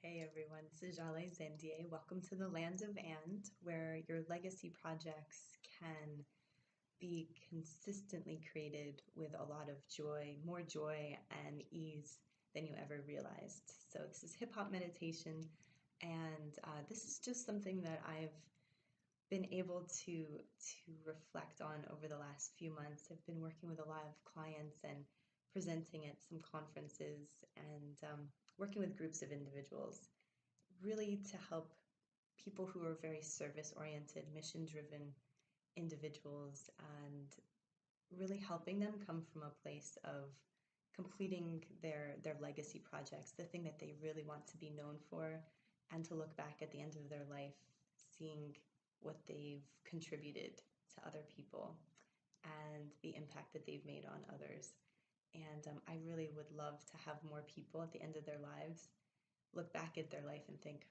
Hey everyone, this is Jale Zendier. Welcome to the land of where your legacy projects can be consistently created with a lot of joy, more joy and ease than you ever realized. So this is hip hop meditation, and this is just something that I've been able to reflect on over the last few months. I've been working with a lot of clients and presenting at some conferences and working with groups of individuals, really to help people who are very service oriented, mission driven individuals, and really helping them come from a place of completing their legacy projects, the thing that they really want to be known for, and to look back at the end of their life seeing what they've contributed to other people and the impact that they've made on others. And I really would love to have more people at the end of their lives look back at their life and think,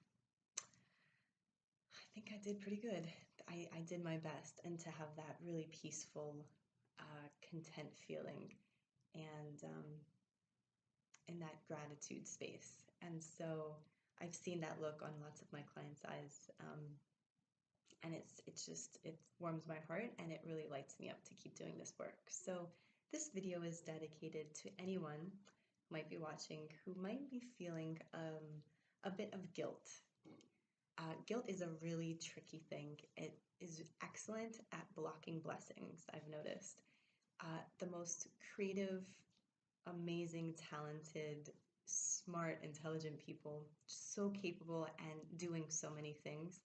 I think I did pretty good. I did my best, and to have that really peaceful, content feeling and in that gratitude space. And so I've seen that look on lots of my clients' eyes. And it warms my heart and it really lights me up to keep doing this work. So this video is dedicated to anyone who might be watching who might be feeling a bit of guilt. Guilt is a really tricky thing. It is excellent at blocking blessings, I've noticed. The most creative, amazing, talented, smart, intelligent people, so capable and doing so many things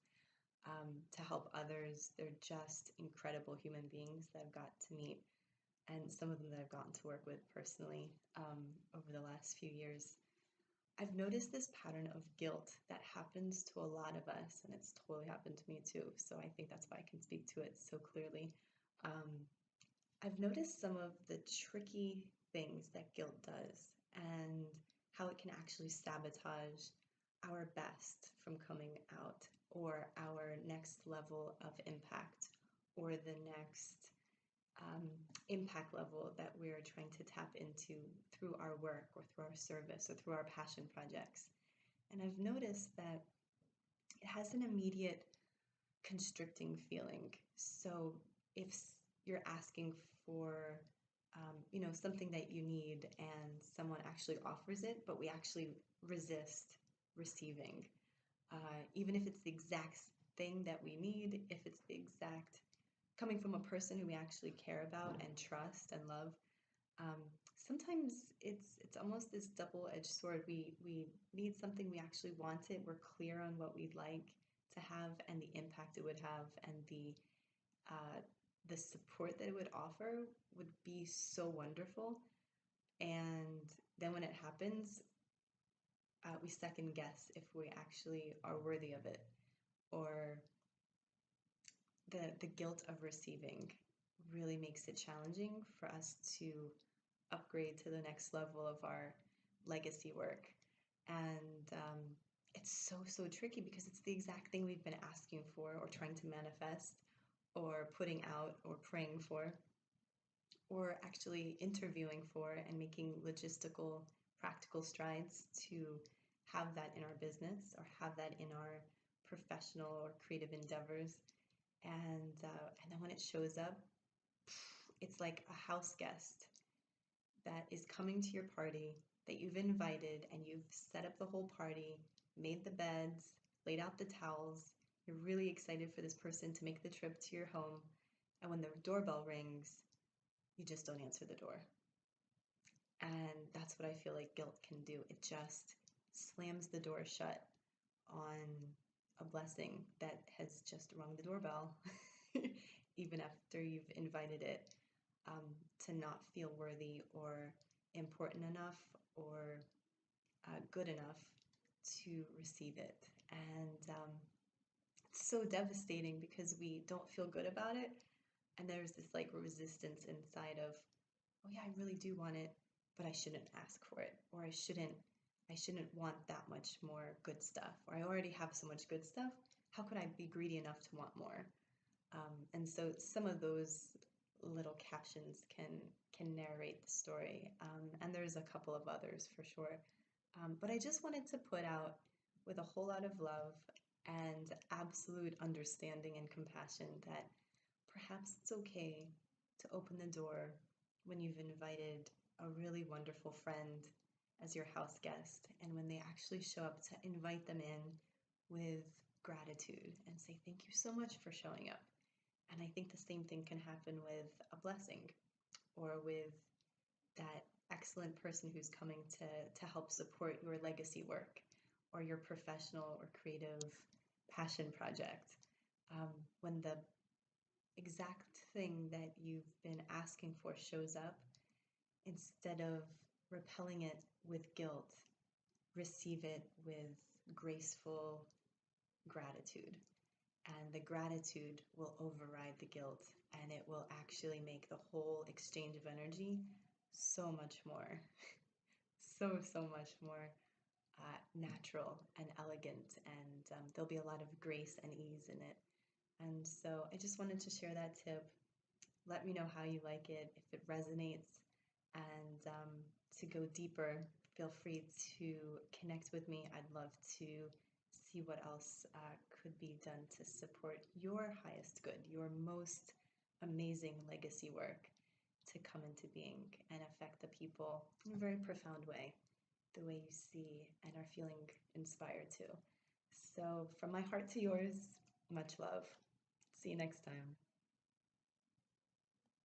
to help others. They're just incredible human beings that I've got to meet, and some of them that I've gotten to work with personally over the last few years. I've noticed this pattern of guilt that happens to a lot of us, and it's totally happened to me too. So I think that's why I can speak to it so clearly. I've noticed some of the tricky things that guilt does and how it can actually sabotage our best from coming out, or our next level of impact, or the next impact level that we're trying to tap into through our work or through our service or through our passion projects. And I've noticed that it has an immediate constricting feeling. So if you're asking for something that you need and someone actually offers it, but we actually resist receiving, even if it's the exact thing that we need, if it's the exact coming from a person who we actually care about and trust and love. Sometimes it's almost this double-edged sword. We need something, we actually want it, we're clear on what we'd like to have and the impact it would have, and the support that it would offer would be so wonderful. And then when it happens, we second guess if we actually are worthy of it, or the guilt of receiving really makes it challenging for us to upgrade to the next level of our legacy work. And it's so tricky because it's the exact thing we've been asking for or trying to manifest or putting out or praying for or actually interviewing for and making logistical, practical strides to have that in our business or have that in our professional or creative endeavors. And then when it shows up, it's like a house guest that is coming to your party that you've invited, and you've set up the whole party, made the beds, laid out the towels. You're really excited for this person to make the trip to your home. And when the doorbell rings, you just don't answer the door. And that's what I feel like guilt can do. It just slams the door shut on a blessing that has just rung the doorbell, even after you've invited it, to not feel worthy or important enough or good enough to receive it. And it's so devastating because we don't feel good about it. And there's this like resistance inside of, oh yeah, I really do want it, but I shouldn't ask for it, or I shouldn't want that much more good stuff, or I already have so much good stuff. How could I be greedy enough to want more? And so some of those little captions can narrate the story, and there's a couple of others for sure. But I just wanted to put out with a whole lot of love and absolute understanding and compassion that perhaps it's okay to open the door when you've invited a really wonderful friend as your house guest, and when they actually show up, to invite them in with gratitude and say, "Thank you so much for showing up." And I think the same thing can happen with a blessing, or with that excellent person who's coming to help support your legacy work or your professional or creative passion project. When the exact thing that you've been asking for shows up, instead of repelling it with guilt, receive it with graceful gratitude. And the gratitude will override the guilt, and it will actually make the whole exchange of energy so much more, so much more natural and elegant. And there'll be a lot of grace and ease in it. And so I just wanted to share that tip. Let me know how you like it, if it resonates. And to go deeper, feel free to connect with me. I'd love to see what else could be done to support your highest good, your most amazing legacy work to come into being and affect the people in a very profound way, the way you see and are feeling inspired to. So, from my heart to yours, much love. See you next time.